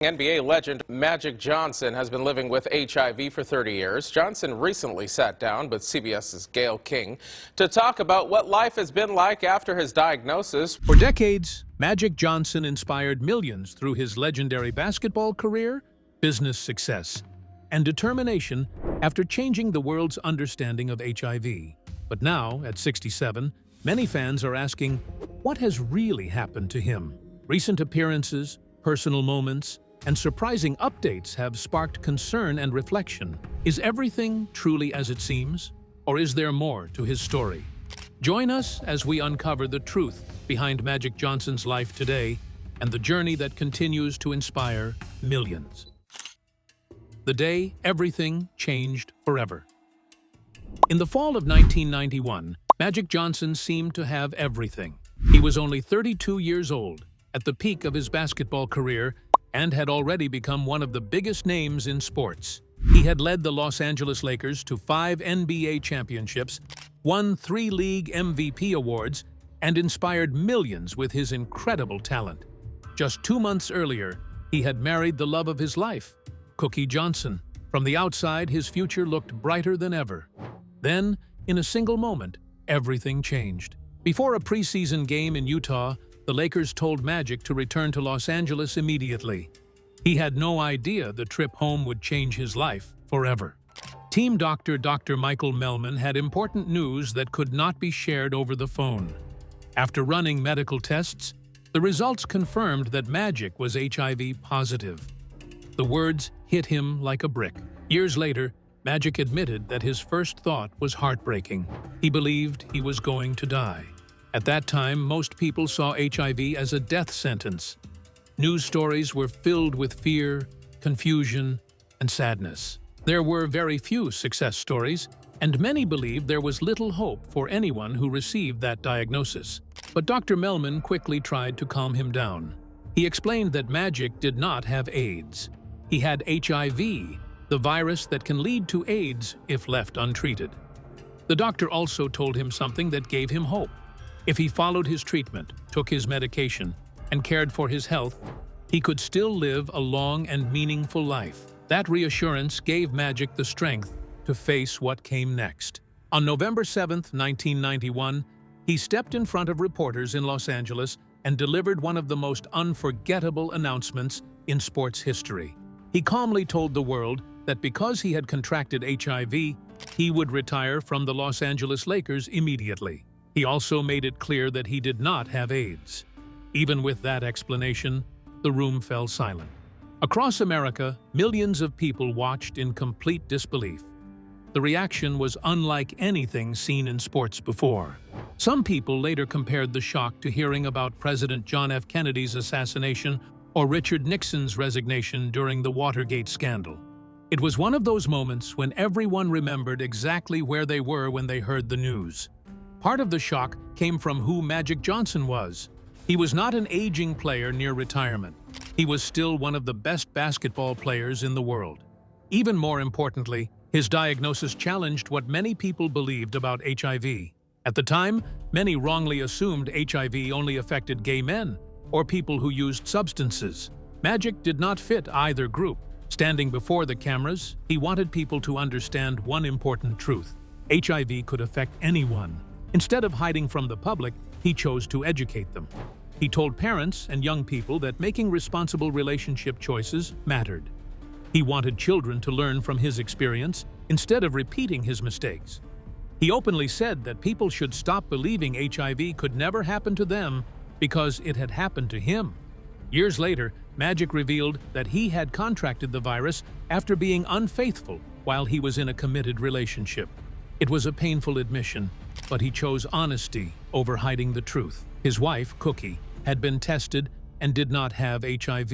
NBA legend Magic Johnson has been living with HIV for 30 years. Johnson recently sat down with CBS's Gayle King to talk about what life has been like after his diagnosis. For decades, Magic Johnson inspired millions through his legendary basketball career, business success, and determination after changing the world's understanding of HIV. But now, at 67, many fans are asking, what has really happened to him? Recent appearances, personal moments, and surprising updates have sparked concern and reflection. Is everything truly as it seems? Or is there more to his story? Join us as we uncover the truth behind Magic Johnson's life today and the journey that continues to inspire millions. The day everything changed forever. In the fall of 1991, Magic Johnson seemed to have everything. He was only 32 years old, at the peak of his basketball career, and had already become one of the biggest names in sports. He had led the Los Angeles Lakers to 5 NBA championships, won 3 league MVP awards, and inspired millions with his incredible talent. Just 2 months earlier, he had married the love of his life, Cookie Johnson. From the outside, his future looked brighter than ever. Then, in a single moment, everything changed. Before a preseason game in Utah, the Lakers told Magic to return to Los Angeles immediately. He had no idea the trip home would change his life forever. Team doctor Dr. Michael Melman had important news that could not be shared over the phone. After running medical tests, the results confirmed that Magic was HIV positive. The words hit him like a brick. Years later, Magic admitted that his first thought was heartbreaking. He believed he was going to die. At that time, most people saw HIV as a death sentence. News stories were filled with fear, confusion, and sadness. There were very few success stories, and many believed there was little hope for anyone who received that diagnosis. But Dr. Melman quickly tried to calm him down. He explained that Magic did not have AIDS. He had HIV, the virus that can lead to AIDS if left untreated. The doctor also told him something that gave him hope. If he followed his treatment, took his medication, and cared for his health, he could still live a long and meaningful life. That reassurance gave Magic the strength to face what came next. On November 7, 1991, he stepped in front of reporters in Los Angeles and delivered one of the most unforgettable announcements in sports history. He calmly told the world that because he had contracted HIV, he would retire from the Los Angeles Lakers immediately. He also made it clear that he did not have AIDS. Even with that explanation, the room fell silent. Across America, millions of people watched in complete disbelief. The reaction was unlike anything seen in sports before. Some people later compared the shock to hearing about President John F. Kennedy's assassination or Richard Nixon's resignation during the Watergate scandal. It was one of those moments when everyone remembered exactly where they were when they heard the news. Part of the shock came from who Magic Johnson was. He was not an aging player near retirement. He was still one of the best basketball players in the world. Even more importantly, his diagnosis challenged what many people believed about HIV. At the time, many wrongly assumed HIV only affected gay men or people who used substances. Magic did not fit either group. Standing before the cameras, he wanted people to understand one important truth: HIV could affect anyone. Instead of hiding from the public, he chose to educate them. He told parents and young people that making responsible relationship choices mattered. He wanted children to learn from his experience instead of repeating his mistakes. He openly said that people should stop believing HIV could never happen to them because it had happened to him. Years later, Magic revealed that he had contracted the virus after being unfaithful while he was in a committed relationship. It was a painful admission, but he chose honesty over hiding the truth. His wife, Cookie, had been tested and did not have HIV,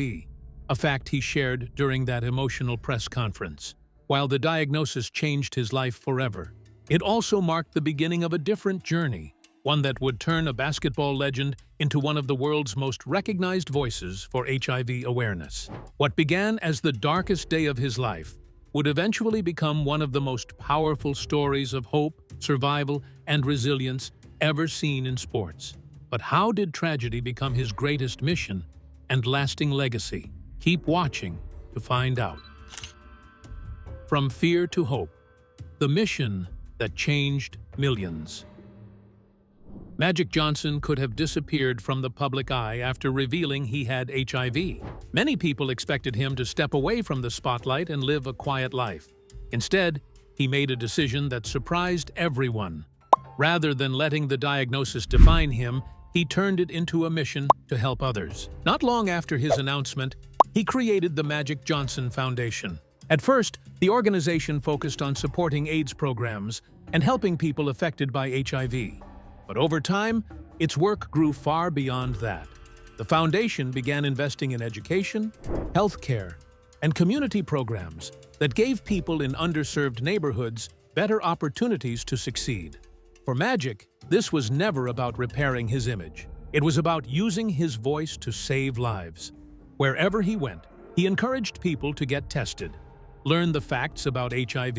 a fact he shared during that emotional press conference. While the diagnosis changed his life forever, it also marked the beginning of a different journey, one that would turn a basketball legend into one of the world's most recognized voices for HIV awareness. What began as the darkest day of his life would eventually become one of the most powerful stories of hope, survival, and resilience ever seen in sports. But how did tragedy become his greatest mission and lasting legacy? Keep watching to find out. From fear to hope, the mission that changed millions. Magic Johnson could have disappeared from the public eye after revealing he had HIV. Many people expected him to step away from the spotlight and live a quiet life. Instead, he made a decision that surprised everyone. Rather than letting the diagnosis define him, he turned it into a mission to help others. Not long after his announcement, he created the Magic Johnson Foundation. At first, the organization focused on supporting AIDS programs and helping people affected by HIV. But over time, its work grew far beyond that. The foundation began investing in education, healthcare, and community programs that gave people in underserved neighborhoods better opportunities to succeed. For Magic, this was never about repairing his image. It was about using his voice to save lives. Wherever he went, he encouraged people to get tested, learn the facts about HIV,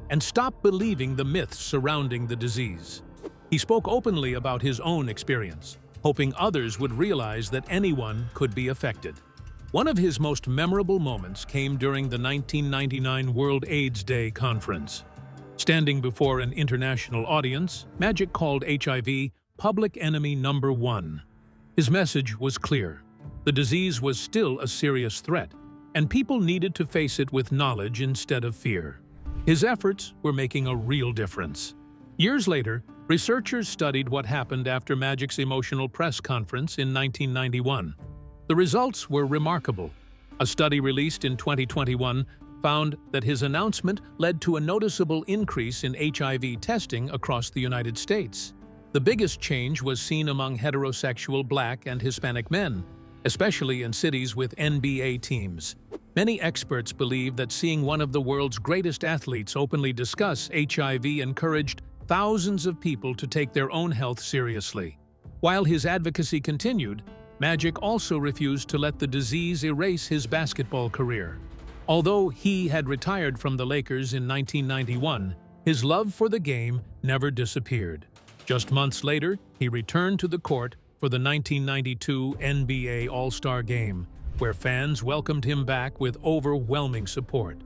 and stop believing the myths surrounding the disease. He spoke openly about his own experience, hoping others would realize that anyone could be affected. One of his most memorable moments came during the 1999 World AIDS Day conference. Standing before an international audience, Magic called HIV public enemy number one. His message was clear. The disease was still a serious threat, and people needed to face it with knowledge instead of fear. His efforts were making a real difference. Years later, researchers studied what happened after Magic's emotional press conference in 1991. The results were remarkable. A study released in 2021 found that his announcement led to a noticeable increase in HIV testing across the United States. The biggest change was seen among heterosexual Black and Hispanic men, especially in cities with NBA teams. Many experts believe that seeing one of the world's greatest athletes openly discuss HIV encouraged thousands of people to take their own health seriously. While his advocacy continued, Magic also refused to let the disease erase his basketball career. Although he had retired from the Lakers in 1991, his love for the game never disappeared. Just months later, he returned to the court for the 1992 NBA All-Star Game, where fans welcomed him back with overwhelming support.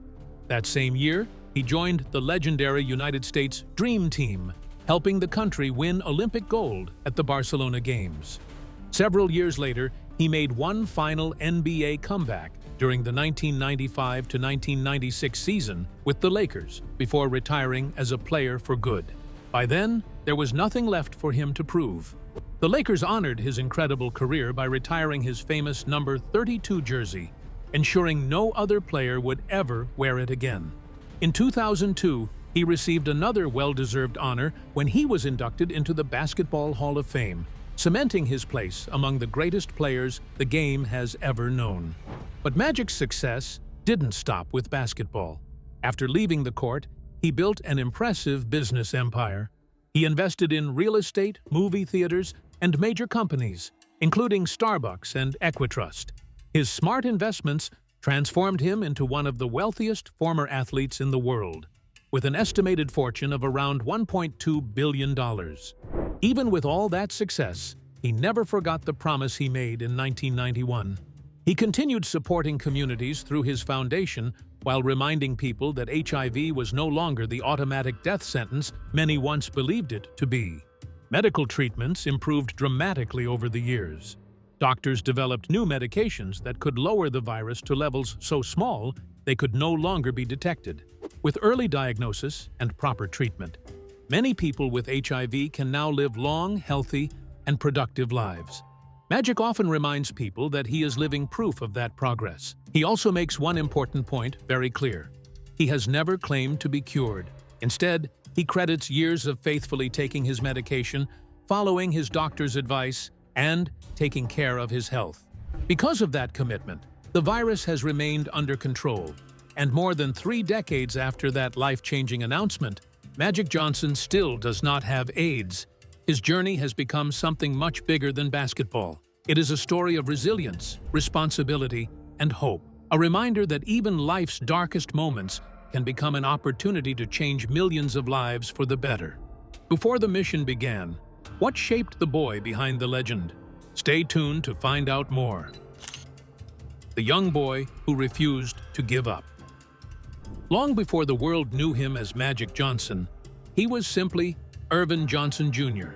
That same year, he joined the legendary United States Dream Team, helping the country win Olympic gold at the Barcelona Games. Several years later, he made one final NBA comeback during the 1995 to 1996 season with the Lakers before retiring as a player for good. By then, there was nothing left for him to prove. The Lakers honored his incredible career by retiring his famous number 32 jersey, ensuring no other player would ever wear it again. In 2002, he received another well-deserved honor when he was inducted into the Basketball Hall of Fame, cementing his place among the greatest players the game has ever known. But Magic's success didn't stop with basketball. After leaving the court, he built an impressive business empire. He invested in real estate, movie theaters, and major companies, including Starbucks and Equitrust. His smart investments transformed him into one of the wealthiest former athletes in the world, with an estimated fortune of around $1.2 billion. Even with all that success, he never forgot the promise he made in 1991. He continued supporting communities through his foundation while reminding people that HIV was no longer the automatic death sentence many once believed it to be. Medical treatments improved dramatically over the years. Doctors developed new medications that could lower the virus to levels so small they could no longer be detected. With early diagnosis and proper treatment, many people with HIV can now live long, healthy, and productive lives. Magic often reminds people that he is living proof of that progress. He also makes one important point very clear. He has never claimed to be cured. Instead, he credits years of faithfully taking his medication, following his doctor's advice, and taking care of his health. Because of that commitment, the virus has remained under control, and more than 3 decades after that life-changing announcement, Magic Johnson still does not have AIDS. His journey has become something much bigger than basketball. It is a story of resilience, responsibility, and hope. A reminder that even life's darkest moments can become an opportunity to change millions of lives for the better. Before the mission began, what shaped the boy behind the legend? Stay tuned to find out more. the young boy who refused to give up. Long before the world knew him as Magic Johnson, he was simply Irvin Johnson Jr.,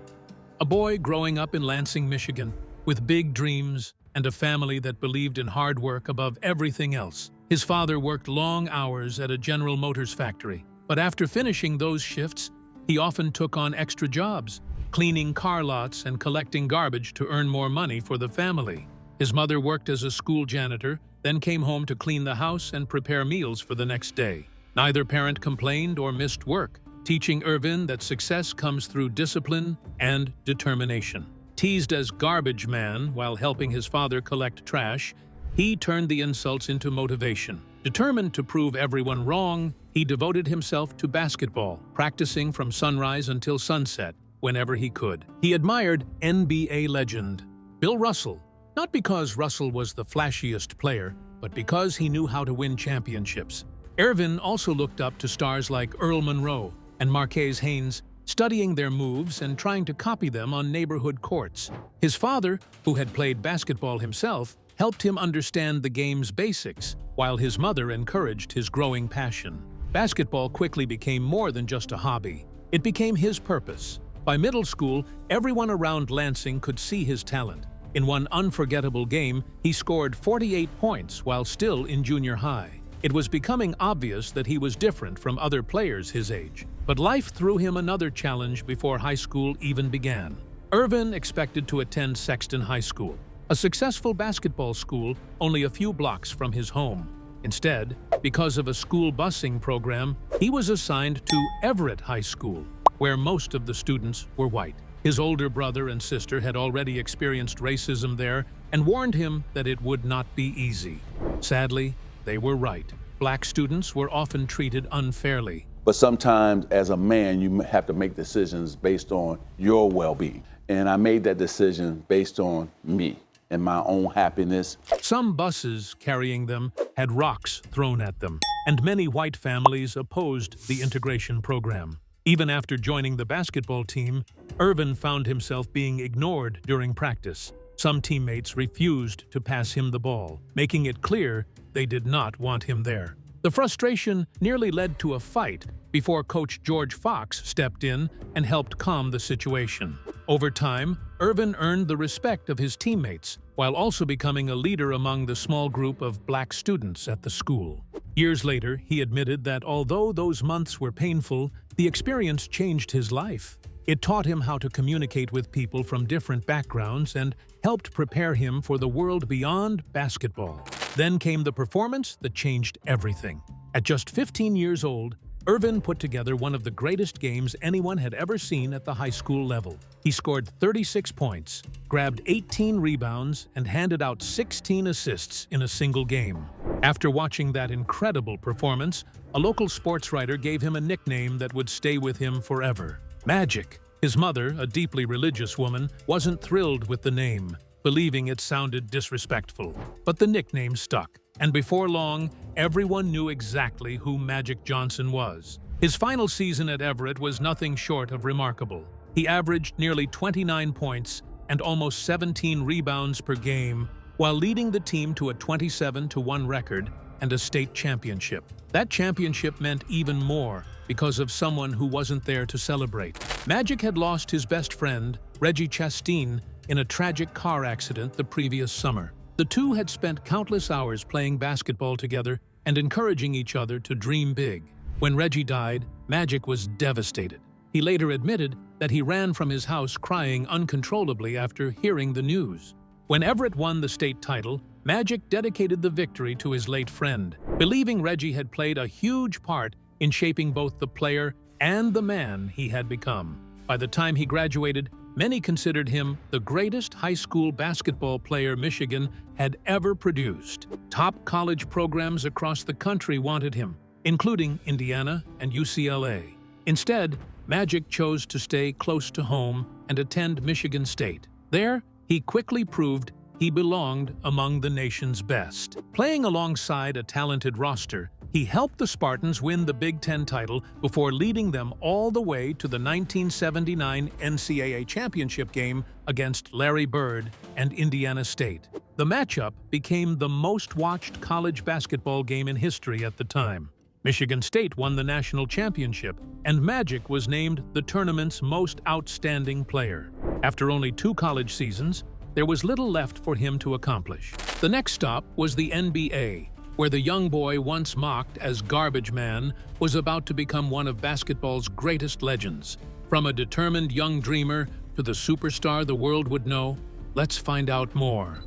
a boy growing up in Lansing, Michigan, with big dreams and a family that believed in hard work above everything else. His father worked long hours at a General Motors factory, but after finishing those shifts, he often took on extra jobs, cleaning car lots and collecting garbage to earn more money for the family. His mother worked as a school janitor, then came home to clean the house and prepare meals for the next day. Neither parent complained or missed work, teaching Irvin that success comes through discipline and determination. Teased as garbage man while helping his father collect trash, he turned the insults into motivation. Determined to prove everyone wrong, he devoted himself to basketball, practicing from sunrise until sunset whenever he could. He admired NBA legend Bill Russell, not because Russell was the flashiest player, but because he knew how to win championships. Irvin also looked up to stars like Earl Monroe and Marquez Haynes, studying their moves and trying to copy them on neighborhood courts. His father, who had played basketball himself, helped him understand the game's basics, while his mother encouraged his growing passion. Basketball quickly became more than just a hobby. It became his purpose. By middle school, everyone around Lansing could see his talent. In one unforgettable game, he scored 48 points while still in junior high. It was becoming obvious that he was different from other players his age. But life threw him another challenge before high school even began. Irvin expected to attend Sexton High School, a successful basketball school only a few blocks from his home. Instead, because of a school busing program, he was assigned to Everett High School, where most of the students were white. His older brother and sister had already experienced racism there and warned him that it would not be easy. Sadly, they were right. Black students were often treated unfairly. But sometimes as a man, you have to make decisions based on your well-being. And I made that decision based on me and my own happiness. Some buses carrying them had rocks thrown at them, and many white families opposed the integration program. Even after joining the basketball team, Irvin found himself being ignored during practice. Some teammates refused to pass him the ball, making it clear they did not want him there. The frustration nearly led to a fight before Coach George Fox stepped in and helped calm the situation. Over time, Irvin earned the respect of his teammates, while also becoming a leader among the small group of black students at the school. Years later, he admitted that although those months were painful, the experience changed his life. It taught him how to communicate with people from different backgrounds and helped prepare him for the world beyond basketball. Then came the performance that changed everything. At just 15 years old, Irvin put together one of the greatest games anyone had ever seen at the high school level. He scored 36 points, grabbed 18 rebounds, and handed out 16 assists in a single game. After watching that incredible performance, a local sports writer gave him a nickname that would stay with him forever: Magic. His mother, a deeply religious woman, wasn't thrilled with the name, believing it sounded disrespectful. But the nickname stuck, and before long, everyone knew exactly who Magic Johnson was. His final season at Everett was nothing short of remarkable. He averaged nearly 29 points and almost 17 rebounds per game, while leading the team to a 27-1 record and a state championship. That championship meant even more because of someone who wasn't there to celebrate. Magic had lost his best friend, Reggie Chastain, in a tragic car accident the previous summer. The two had spent countless hours playing basketball together and encouraging each other to dream big. When Reggie died, Magic was devastated. He later admitted that he ran from his house crying uncontrollably after hearing the news. When Everett won the state title, Magic dedicated the victory to his late friend, believing Reggie had played a huge part in shaping both the player and the man he had become. By the time he graduated, many considered him the greatest high school basketball player Michigan had ever produced. Top college programs across the country wanted him, including Indiana and UCLA. Instead, Magic chose to stay close to home and attend Michigan State. There, he quickly proved he belonged among the nation's best. Playing alongside a talented roster, He helped the Spartans win the Big Ten title before leading them all the way to the 1979 NCAA championship game against Larry Bird and Indiana State. The matchup became the most-watched college basketball game in history at the time. Michigan State won the national championship, and Magic was named the tournament's most outstanding player. After only 2 college seasons, there was little left for him to accomplish. The next stop was the NBA, where the young boy once mocked as Garbage Man was about to become one of basketball's greatest legends. From a determined young dreamer to the superstar the world would know, let's find out more.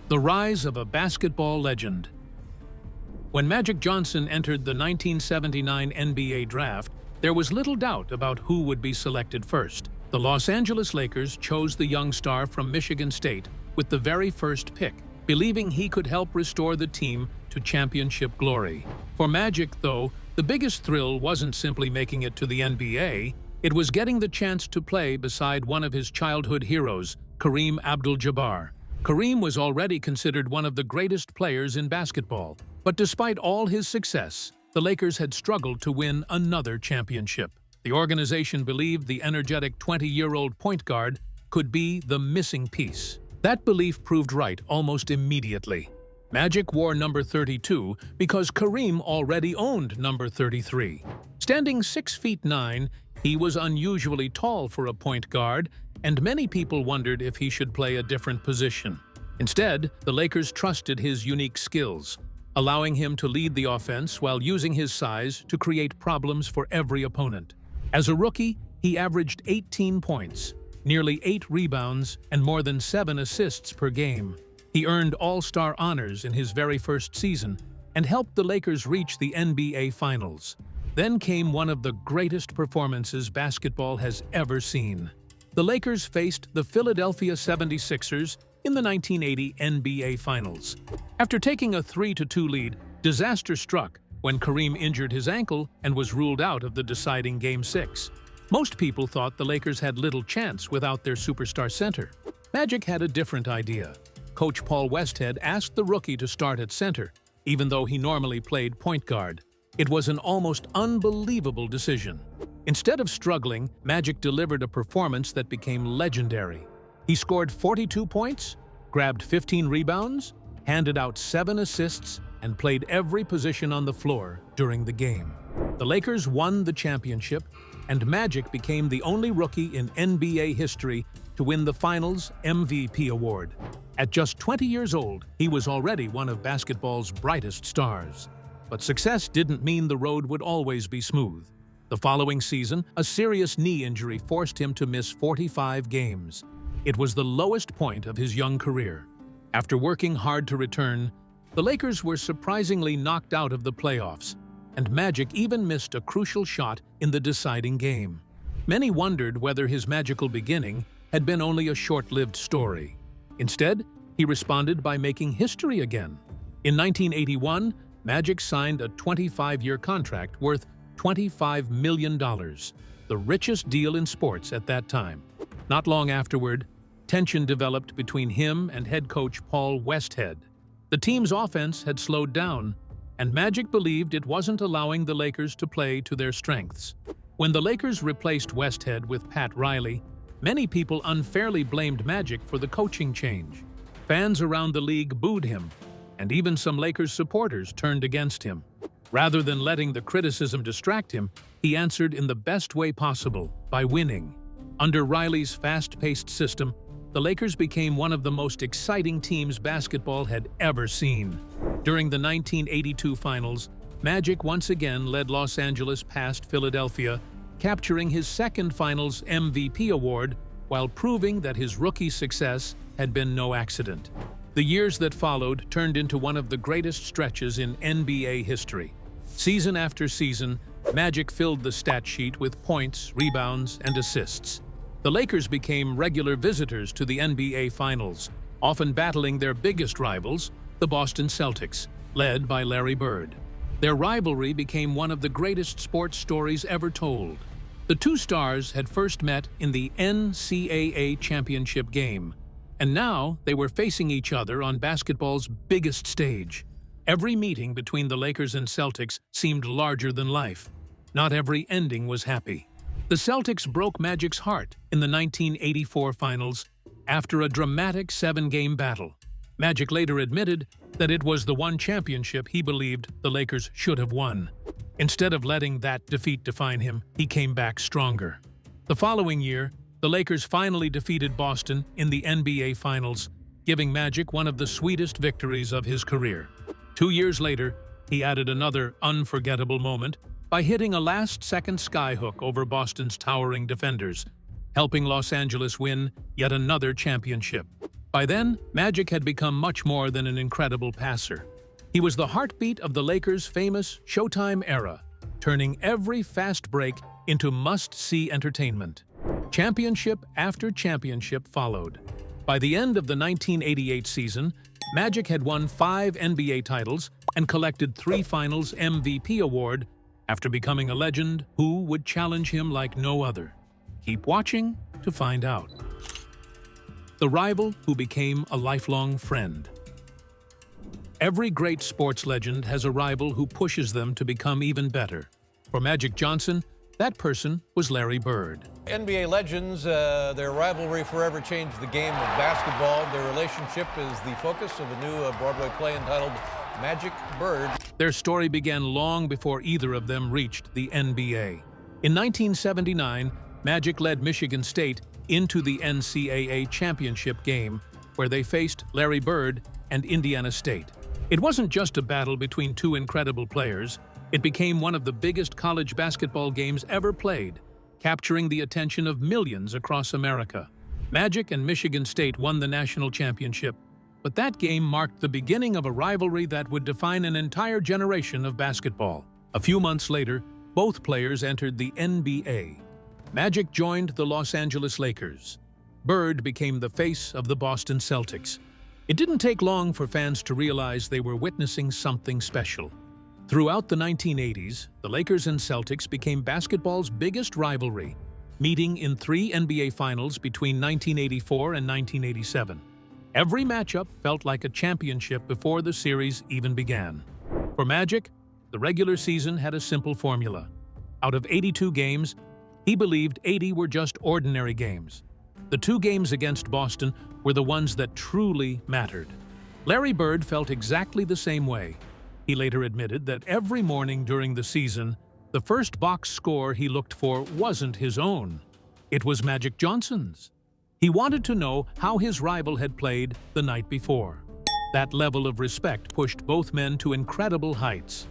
The rise of a basketball legend. When Magic Johnson entered the 1979 NBA draft, there was little doubt about who would be selected first. The Los Angeles Lakers chose the young star from Michigan State with the very first pick, believing he could help restore the team to championship glory. For Magic, though, the biggest thrill wasn't simply making it to the NBA, it was getting the chance to play beside one of his childhood heroes, Kareem Abdul-Jabbar. Kareem was already considered one of the greatest players in basketball, but despite all his success, the Lakers had struggled to win another championship. The organization believed the energetic 20-year-old point guard could be the missing piece. That belief proved right almost immediately. Magic wore number 32 because Kareem already owned number 33. Standing 6'9", he was unusually tall for a point guard, and many people wondered if he should play a different position. Instead, the Lakers trusted his unique skills, allowing him to lead the offense while using his size to create problems for every opponent. As a rookie, he averaged 18 points, nearly 8 rebounds, and more than 7 assists per game. He earned All-Star honors in his very first season and helped the Lakers reach the NBA Finals. Then came one of the greatest performances basketball has ever seen. The Lakers faced the Philadelphia 76ers in the 1980 NBA Finals. After taking a 3-2 lead, disaster struck when Kareem injured his ankle and was ruled out of the deciding Game 6. Most people thought the Lakers had little chance without their superstar center. Magic had a different idea. Coach Paul Westhead asked the rookie to start at center, even though he normally played point guard. It was an almost unbelievable decision. Instead of struggling, Magic delivered a performance that became legendary. He scored 42 points, grabbed 15 rebounds, handed out 7 assists, and played every position on the floor during the game. The Lakers won the championship, and Magic became the only rookie in NBA history to win the Finals MVP award. At just 20 years old, he was already one of basketball's brightest stars. But success didn't mean the road would always be smooth. The following season, a serious knee injury forced him to miss 45 games. It was the lowest point of his young career. After working hard to return, the Lakers were surprisingly knocked out of the playoffs, and Magic even missed a crucial shot in the deciding game. Many wondered whether his magical beginning had been only a short-lived story. Instead, he responded by making history again. In 1981, Magic signed a 25-year contract worth $25 million, the richest deal in sports at that time. Not long afterward, tension developed between him and head coach Paul Westhead. The team's offense had slowed down, and Magic believed it wasn't allowing the Lakers to play to their strengths. When the Lakers replaced Westhead with Pat Riley, many people unfairly blamed Magic for the coaching change. Fans around the league booed him, and even some Lakers supporters turned against him. Rather than letting the criticism distract him, he answered in the best way possible, by winning. Under Riley's fast-paced system, the Lakers became one of the most exciting teams basketball had ever seen. During the 1982 Finals, Magic once again led Los Angeles past Philadelphia, capturing his second Finals MVP award while proving that his rookie success had been no accident. The years that followed turned into one of the greatest stretches in NBA history. Season after season, Magic filled the stat sheet with points, rebounds, and assists. The Lakers became regular visitors to the NBA Finals, often battling their biggest rivals, the Boston Celtics, led by Larry Bird. Their rivalry became one of the greatest sports stories ever told. The two stars had first met in the NCAA championship game, and now they were facing each other on basketball's biggest stage. Every meeting between the Lakers and Celtics seemed larger than life. Not every ending was happy. The Celtics broke Magic's heart in the 1984 finals after a dramatic 7-game battle. Magic later admitted that it was the one championship he believed the Lakers should have won. Instead of letting that defeat define him, he came back stronger. The following year, the Lakers finally defeated Boston in the NBA Finals, giving Magic one of the sweetest victories of his career. 2 years later, he added another unforgettable moment by hitting a last-second skyhook over Boston's towering defenders, helping Los Angeles win yet another championship. By then, Magic had become much more than an incredible passer. He was the heartbeat of the Lakers' famous Showtime era, turning every fast break into must-see entertainment. Championship after championship followed. By the end of the 1988 season, Magic had won 5 NBA titles and collected 3 Finals MVP award after becoming a legend who would challenge him like no other. Keep watching to find out. The rival who became a lifelong friend. Every great sports legend has a rival who pushes them to become even better. For Magic Johnson, that person was Larry Bird. NBA legends, their rivalry forever changed the game of basketball. Their relationship is the focus of a new Broadway play entitled Magic Bird. Their story began long before either of them reached the NBA. In 1979, Magic led Michigan State into the NCAA championship game, where they faced Larry Bird and Indiana State. It wasn't just a battle between two incredible players. It became one of the biggest college basketball games ever played, capturing the attention of millions across America. Magic and Michigan State won the national championship, but that game marked the beginning of a rivalry that would define an entire generation of basketball. A few months later, both players entered the NBA. Magic joined the Los Angeles Lakers. Bird became the face of the Boston Celtics. It didn't take long for fans to realize they were witnessing something special. Throughout the 1980s, the Lakers and Celtics became basketball's biggest rivalry, meeting in 3 NBA Finals between 1984 and 1987. Every matchup felt like a championship before the series even began. For Magic, the regular season had a simple formula. Out of 82 games, he believed 80 were just ordinary games. The 2 games against Boston were the ones that truly mattered. Larry Bird felt exactly the same way. He later admitted that every morning during the season, the first box score he looked for wasn't his own. It was Magic Johnson's. He wanted to know how his rival had played the night before. That level of respect pushed both men to incredible heights.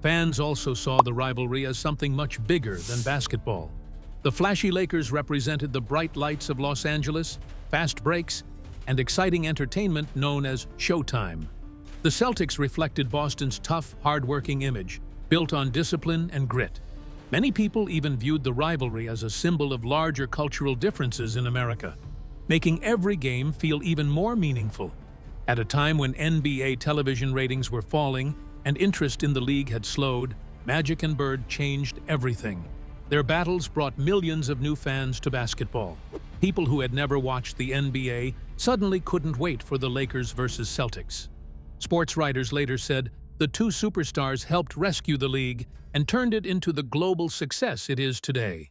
Fans also saw the rivalry as something much bigger than basketball. The flashy Lakers represented the bright lights of Los Angeles, fast breaks, and exciting entertainment known as Showtime. The Celtics reflected Boston's tough, hard-working image, built on discipline and grit. Many people even viewed the rivalry as a symbol of larger cultural differences in America, making every game feel even more meaningful. At a time when NBA television ratings were falling and interest in the league had slowed, Magic and Bird changed everything. Their battles brought millions of new fans to basketball. People who had never watched the NBA suddenly couldn't wait for the Lakers versus Celtics. Sports writers later said the 2 superstars helped rescue the league and turned it into the global success it is today.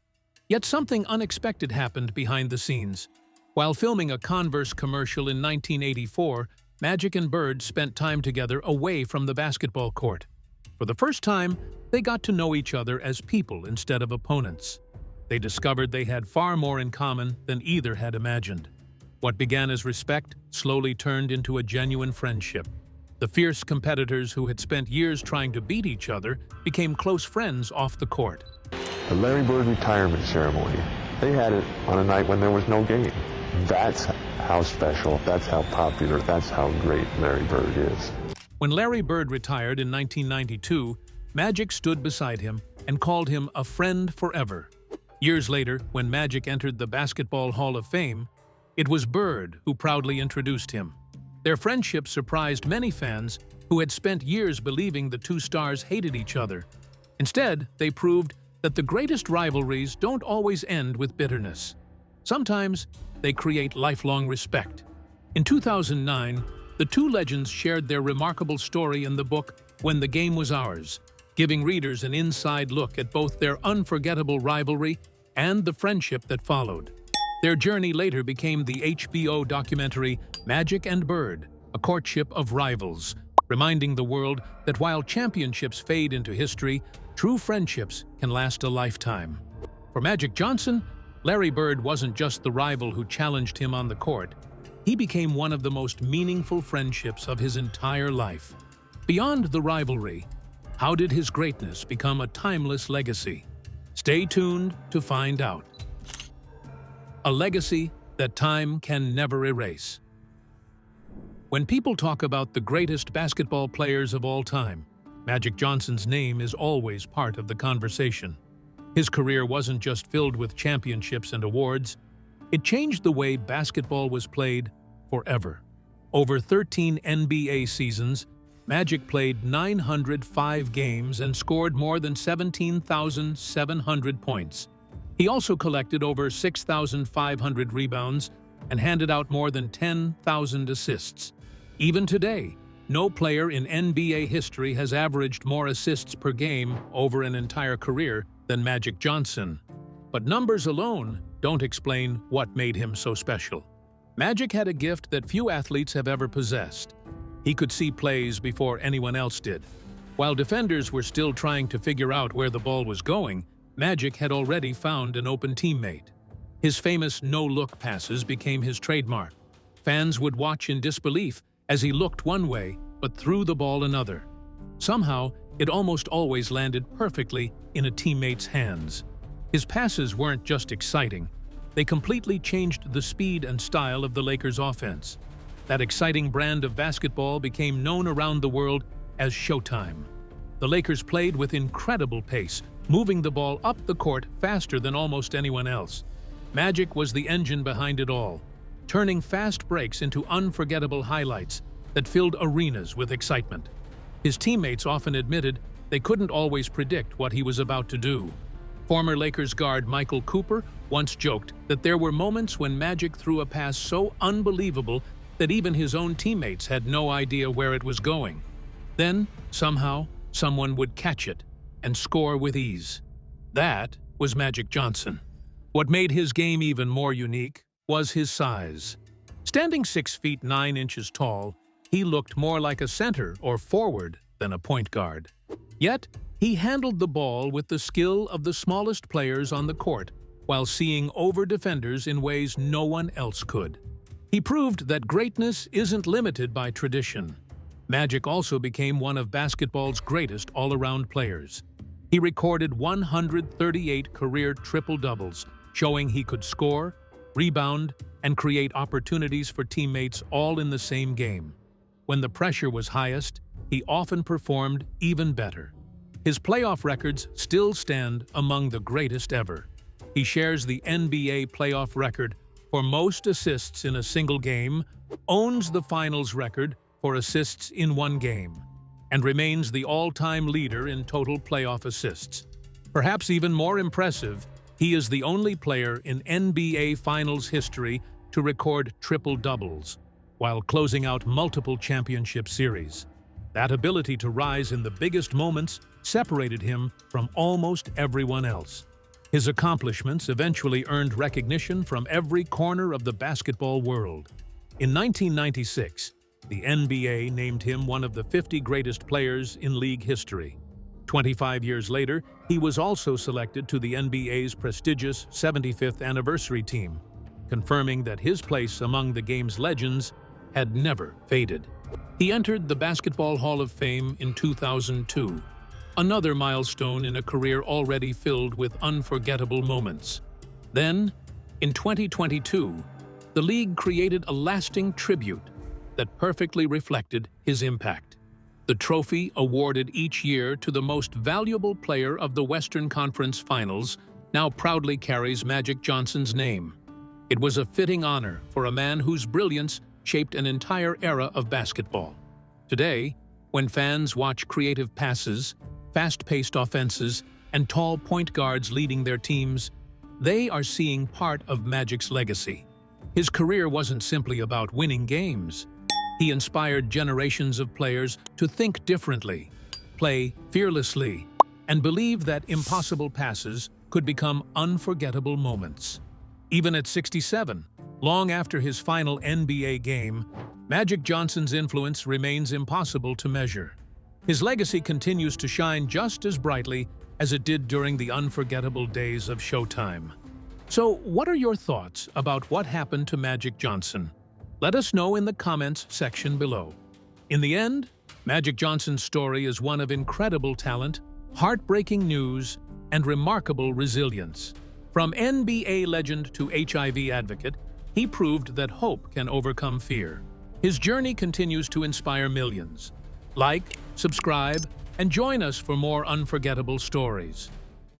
Yet something unexpected happened behind the scenes. While filming a Converse commercial in 1984, Magic and Bird spent time together away from the basketball court. For the first time, they got to know each other as people instead of opponents. They discovered they had far more in common than either had imagined. What began as respect slowly turned into a genuine friendship. The fierce competitors who had spent years trying to beat each other became close friends off the court. The Larry Bird retirement ceremony, they had it on a night when there was no game. That's how special, that's how popular, that's how great Larry Bird is. When Larry Bird retired in 1992, Magic stood beside him and called him a friend forever. Years later, when Magic entered the Basketball Hall of Fame, it was Bird who proudly introduced him. Their friendship surprised many fans who had spent years believing the 2 stars hated each other. Instead, they proved that the greatest rivalries don't always end with bitterness. Sometimes, they create lifelong respect. In 2009, The two legends shared their remarkable story in the book When the Game Was Ours, giving readers an inside look at both their unforgettable rivalry and the friendship that followed. Their journey later became the HBO documentary Magic and Bird, A Courtship of Rivals, reminding the world that while championships fade into history, true friendships can last a lifetime. For Magic Johnson, Larry Bird wasn't just the rival who challenged him on the court. He became one of the most meaningful friendships of his entire life. Beyond the rivalry, how did his greatness become a timeless legacy? Stay tuned to find out. A legacy that time can never erase. When people talk about the greatest basketball players of all time, Magic Johnson's name is always part of the conversation. His career wasn't just filled with championships and awards. It changed the way basketball was played forever. Over 13 NBA seasons, Magic played 905 games and scored more than 17,700 points. He also collected over 6,500 rebounds and handed out more than 10,000 assists. Even today, no player in NBA history has averaged more assists per game over an entire career than Magic Johnson. But numbers alone don't explain what made him so special. Magic had a gift that few athletes have ever possessed. He could see plays before anyone else did. While defenders were still trying to figure out where the ball was going, Magic had already found an open teammate. His famous no-look passes became his trademark. Fans would watch in disbelief as he looked one way but threw the ball another. Somehow, it almost always landed perfectly in a teammate's hands. His passes weren't just exciting. They completely changed the speed and style of the Lakers' offense. That exciting brand of basketball became known around the world as Showtime. The Lakers played with incredible pace, moving the ball up the court faster than almost anyone else. Magic was the engine behind it all, turning fast breaks into unforgettable highlights that filled arenas with excitement. His teammates often admitted they couldn't always predict what he was about to do. Former Lakers guard Michael Cooper once joked that there were moments when Magic threw a pass so unbelievable that even his own teammates had no idea where it was going. Then, somehow, someone would catch it and score with ease. That was Magic Johnson. What made his game even more unique was his size. Standing 6 feet 9 inches tall, he looked more like a center or forward than a point guard. Yet, he handled the ball with the skill of the smallest players on the court while seeing over defenders in ways no one else could. He proved that greatness isn't limited by tradition. Magic also became one of basketball's greatest all-around players. He recorded 138 career triple-doubles, showing he could score, rebound, and create opportunities for teammates all in the same game. When the pressure was highest, he often performed even better. His playoff records still stand among the greatest ever. He shares the NBA playoff record for most assists in a single game, owns the finals record for assists in one game, and remains the all-time leader in total playoff assists. Perhaps even more impressive, he is the only player in NBA Finals history to record triple-doubles, while closing out multiple championship series. That ability to rise in the biggest moments separated him from almost everyone else. His accomplishments eventually earned recognition from every corner of the basketball world. In 1996, the NBA named him one of the 50 greatest players in league history. 25 years later, he was also selected to the NBA's prestigious 75th anniversary team, confirming that his place among the game's legends had never faded. He entered the Basketball Hall of Fame in 2002, another milestone in a career already filled with unforgettable moments. Then, in 2022, the league created a lasting tribute that perfectly reflected his impact. The trophy, awarded each year to the most valuable player of the Western Conference Finals, now proudly carries Magic Johnson's name. It was a fitting honor for a man whose brilliance shaped an entire era of basketball. Today, when fans watch creative passes, fast-paced offenses, and tall point guards leading their teams, they are seeing part of Magic's legacy. His career wasn't simply about winning games. He inspired generations of players to think differently, play fearlessly, and believe that impossible passes could become unforgettable moments. Even at 67, long after his final NBA game, Magic Johnson's influence remains impossible to measure. His legacy continues to shine just as brightly as it did during the unforgettable days of Showtime. So, what are your thoughts about what happened to Magic Johnson? Let us know in the comments section below. In the end, Magic Johnson's story is one of incredible talent, heartbreaking news, and remarkable resilience. From NBA legend to HIV advocate, he proved that hope can overcome fear. His journey continues to inspire millions. Like, subscribe, and join us for more unforgettable stories.